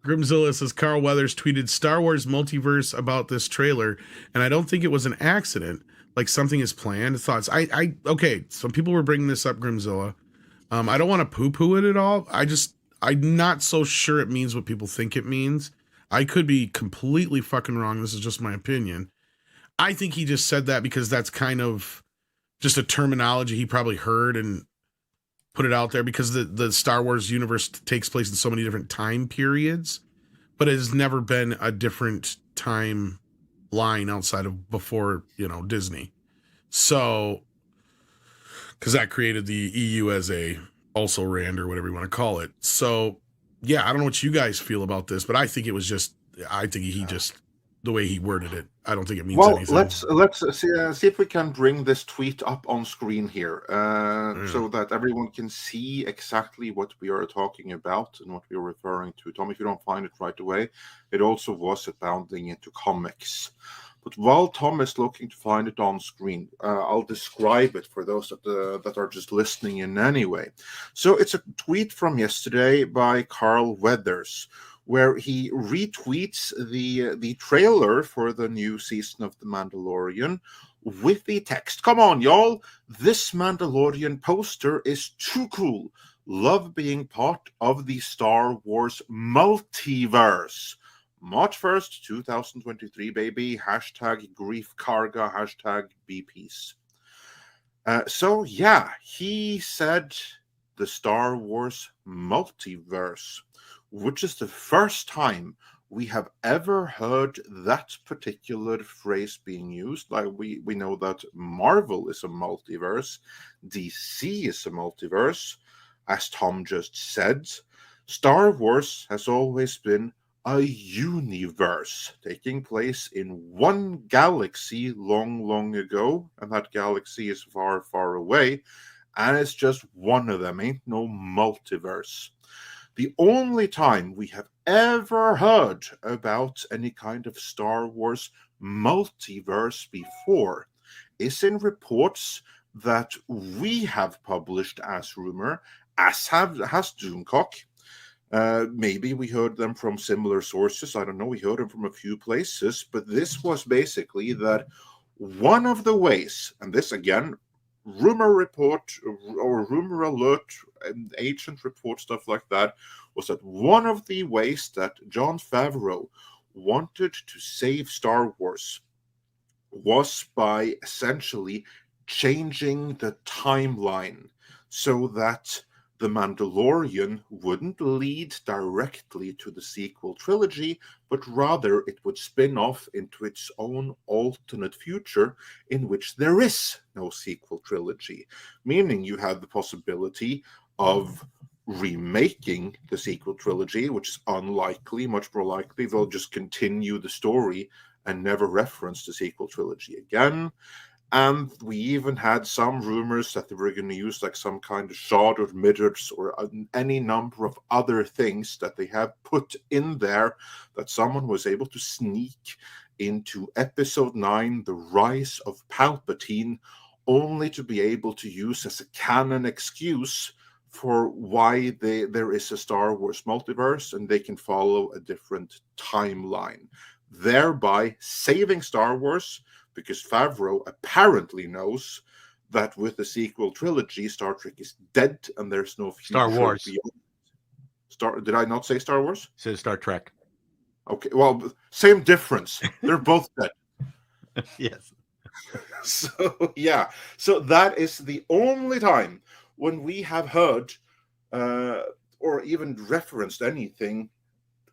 Grimzilla says Carl Weathers tweeted Star Wars Multiverse about this trailer, and I don't think it was an accident. Like something is planned. Thoughts? Okay. Some people were bringing this up, Grimzilla. I don't want to poo-poo it at all. I'm not so sure it means what people think it means. I could be completely fucking wrong. This is just my opinion. I think he just said that because that's kind of just a terminology he probably heard and put it out there because the Star Wars universe takes place in so many different time periods, but it has never been a different time line outside of before, Disney. So, because that created the EU as a also rand or whatever you want to call it. So, yeah, I don't know what you guys feel about this, but I think he just the way he worded it. I don't think it means anything. Let's see if we can bring this tweet up on screen here, so that everyone can see exactly what we are talking about and what we are referring to. Tom, if you don't find it right away, it also was Bounding into Comics. But while Tom is looking to find it on screen, I'll describe it for those that are just listening in anyway. So it's a tweet from yesterday by Carl Weathers, where he retweets the trailer for the new season of The Mandalorian with the text, "Come on, y'all, this Mandalorian poster is too cool. Love being part of the Star Wars multiverse. March 1st, 2023, baby. Hashtag grief karga, hashtag be peace." So, yeah, he said the Star Wars multiverse, which is the first time we have ever heard that particular phrase being used. Like we know that Marvel is a multiverse, DC is a multiverse. As Tom just said, Star Wars has always been a universe taking place in one galaxy long, long ago, and that galaxy is far, far away, and it's just one of them, ain't no multiverse. The only time we have ever heard about any kind of Star Wars multiverse before is in reports that we have published as rumor, has Doomcock. Maybe we heard them from similar sources. I don't know. We heard them from a few places, but this was basically that one of the ways, and this again, rumor report or rumor alert, and agent report, stuff like that, was that one of the ways that Jon Favreau wanted to save Star Wars was by essentially changing the timeline so that The Mandalorian wouldn't lead directly to the sequel trilogy, but rather it would spin off into its own alternate future in which there is no sequel trilogy, meaning you have the possibility of remaking the sequel trilogy, which is unlikely. Much more likely they'll just continue the story and never reference the sequel trilogy again. And we even had some rumors that they were going to use like some kind of shot or midgets or any number of other things that they have put in there that someone was able to sneak into Episode 9, The Rise of Palpatine, only to be able to use as a canon excuse for why there is a Star Wars multiverse and they can follow a different timeline, thereby saving Star Wars, because Favreau apparently knows that with the sequel trilogy, Star Trek is dead and there's no future Star Wars. beyond. Did I not say Star Wars? It says Star Trek. Okay, well, same difference. They're both dead. Yes. So, yeah. So that is the only time when we have heard or even referenced anything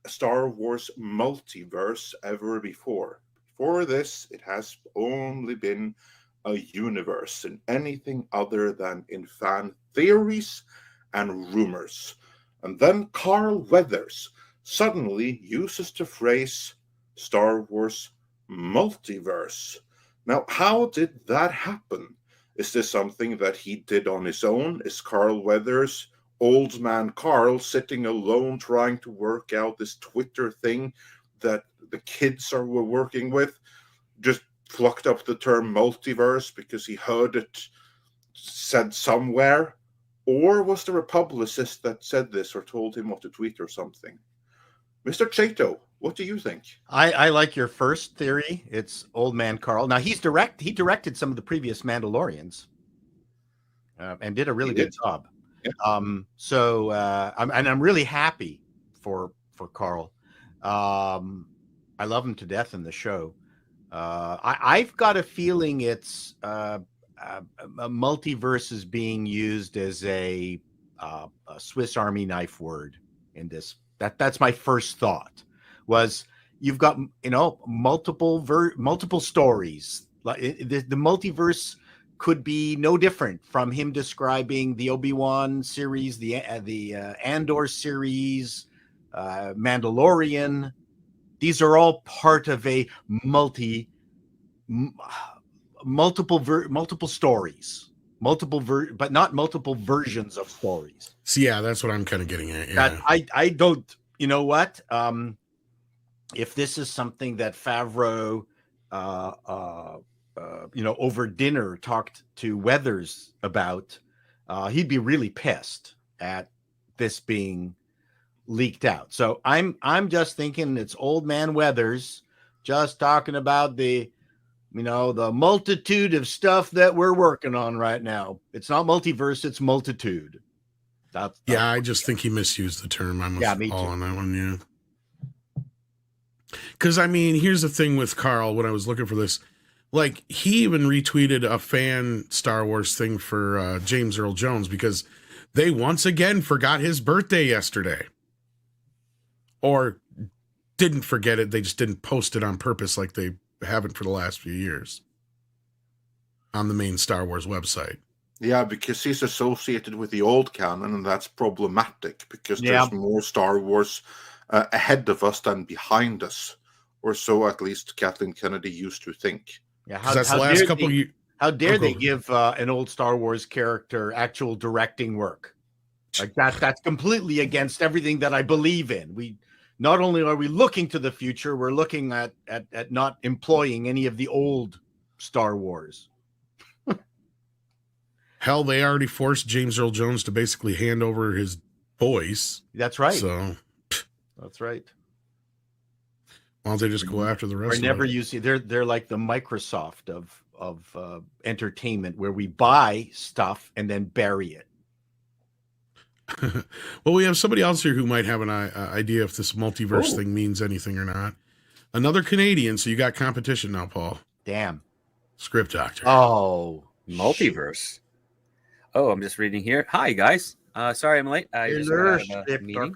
Star Wars multiverse ever before. Before this, it has only been a universe and anything other than in fan theories and rumors. And then Carl Weathers suddenly uses the phrase Star Wars multiverse. Now, how did that happen? Is this something that he did on his own? Is Carl Weathers, old man Carl, sitting alone trying to work out this Twitter thing that the kids were working with, just plucked up the term multiverse because he heard it said somewhere? Or was there a publicist that said this or told him what to tweet or something? Mr. Chato, what do you think? I like your first theory. It's Old Man Carl. Now he directed some of the previous Mandalorians, and did a really good job. Yeah. I'm really happy for Carl. I love him to death in the show. I've got a feeling it's a multiverse is being used as a Swiss Army knife word in this. That's my first thought. Was you've got multiple stories. Like the multiverse could be no different from him describing the Obi-Wan series, the Andor series, Mandalorian. These are all part of a multiple stories, but not multiple versions of stories. So yeah, that's what I'm kind of getting at. Yeah. I don't. You know what? If this is something that Favreau, over dinner talked to Weathers about, he'd be really pissed at this being leaked out. So I'm just thinking it's Old Man Weathers just talking about the multitude of stuff that we're working on right now. It's not multiverse, it's multitude. I just think he misused the term. I'm me too. on that one, yeah. Because, I mean, here's the thing with Carl when I was looking for this. Like, he even retweeted a fan Star Wars thing for James Earl Jones because they once again forgot his birthday yesterday. Or didn't forget it. They just didn't post it on purpose like they haven't for the last few years on the main Star Wars website. Yeah, because he's associated with the old canon, and that's problematic because there's more Star Wars ahead of us than behind us, or so at least Kathleen Kennedy used to think. Yeah, how dare they give an old Star Wars character actual directing work? Like that's completely against everything that I believe in. We not only are we looking to the future, we're looking at not employing any of the old Star Wars. Hell, they already forced James Earl Jones to basically hand over his voice. That's right. So that's right. Why don't they just go after the rest? They're like the Microsoft of entertainment, where we buy stuff and then bury it. Well, we have somebody else here who might have an idea if this multiverse thing means anything or not. Another Canadian, so you got competition now, Paul. Damn. Script doctor. Oh, multiverse. Oh, I'm just reading here. Hi, guys. Sorry I'm late. I just got out of a meeting.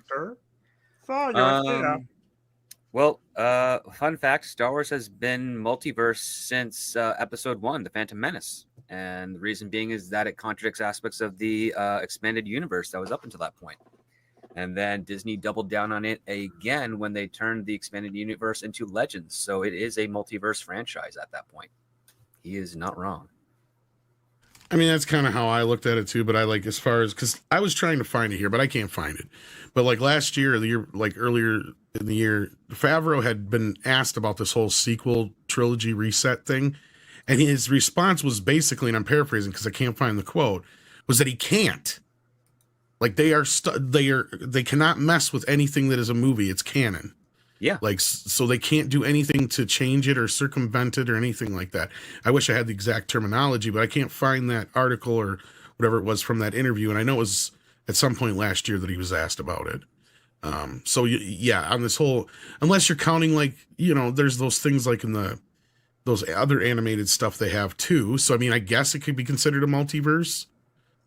Well, fun fact, Star Wars has been multiverse since episode 1, The Phantom Menace. And the reason being is that it contradicts aspects of the expanded universe that was up until that point. And then Disney doubled down on it again when they turned the expanded universe into Legends. So it is a multiverse franchise at that point. He is not wrong. I mean, that's kind of how I looked at it too, but I like as far as, because I was trying to find it here, but I can't find it. But like last year, or the year, like earlier in the year, Favreau had been asked about this whole sequel trilogy reset thing. And his response was basically, and I'm paraphrasing because I can't find the quote, was that he can't. Like they cannot mess with anything that is a movie. It's canon. Yeah. Like, so they can't do anything to change it or circumvent it or anything like that. I wish I had the exact terminology, but I can't find that article or whatever it was from that interview. And I know it was at some point last year that he was asked about it. So yeah, on this whole, unless you're counting like, there's those things like in those other animated stuff they have too. So, I mean, I guess it could be considered a multiverse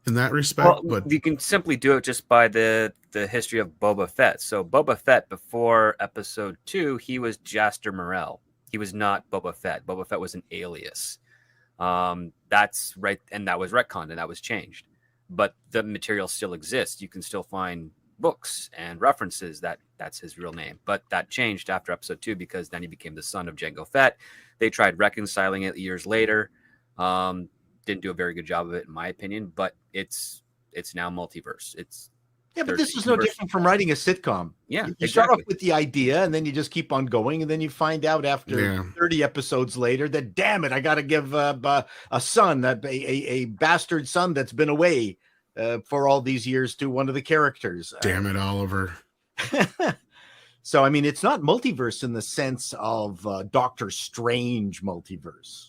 in that respect, but you can simply do it just by the history of Boba Fett. So Boba Fett before episode 2, he was Jaster Morrell. He was not Boba Fett. Boba Fett was an alias. That's right. And that was retconned and that was changed, but the material still exists. You can still find books and references that's his real name, but that changed after episode 2 because then he became the son of Jango Fett. They tried reconciling it years later. Didn't do a very good job of it, in my opinion, but it's now multiverse. But this is no different from writing a sitcom. Yeah, you start off with the idea, and then you just keep on going, and then you find out after 30 episodes later that, damn it, I got to give a son, a bastard son that's been away for all these years to one of the characters. Damn it, Oliver. So, I mean, it's not multiverse in the sense of Doctor Strange multiverse.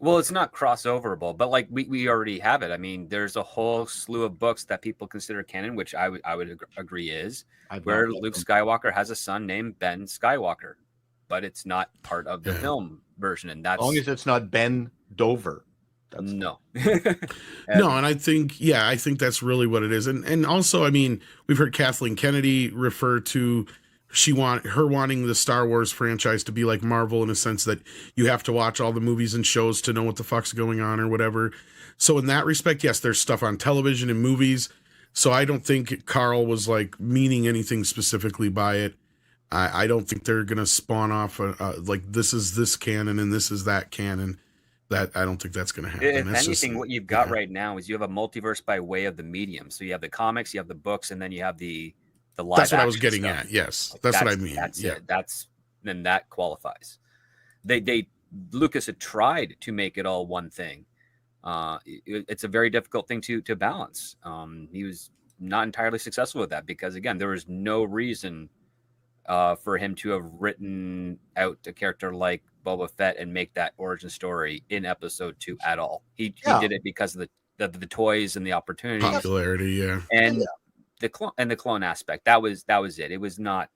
Well, it's not crossoverable, but like we already have it. I mean, there's a whole slew of books that people consider canon, which I would agree is where Luke Skywalker has a son named Ben Skywalker, but it's not part of the film version, and that's as long as it's not Ben Dover. No. No, and I think that's really what it is. And also, I mean, we've heard Kathleen Kennedy refer to her wanting the Star Wars franchise to be like Marvel in a sense that you have to watch all the movies and shows to know what the fuck's going on or whatever. So in that respect, yes, there's stuff on television and movies. So I don't think Carl was like meaning anything specifically by it. I don't think they're going to spawn off like this is this canon and this is that canon. That I don't think that's going to happen. If anything, what you've got right now is you have a multiverse by way of the medium. So you have the comics, you have the books, and then you have the live. That's what I was getting stuff. at. Yes, that's what I mean. That's it. Then that qualifies. Lucas had tried to make it all one thing. It's a very difficult thing to balance. He was not entirely successful with that because again, there was no reason for him to have written out a character like Boba Fett and make that origin story in episode 2 at all. He did it because of the toys and the opportunities, popularity, and the clone aspect. That was it. It was not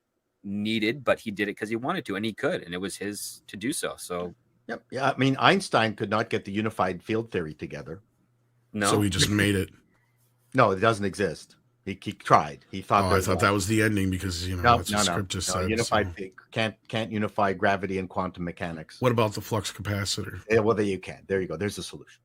needed, but he did it because he wanted to, and he could, and it was his to do so. So, I mean, Einstein could not get the unified field theory together. No, so he just made it. No, it doesn't exist. He tried. He thought. I thought that was the ending because that's what script just said. Unified can't unify gravity and quantum mechanics. What about the flux capacitor? Yeah, well, there you can. There you go. There's a solution.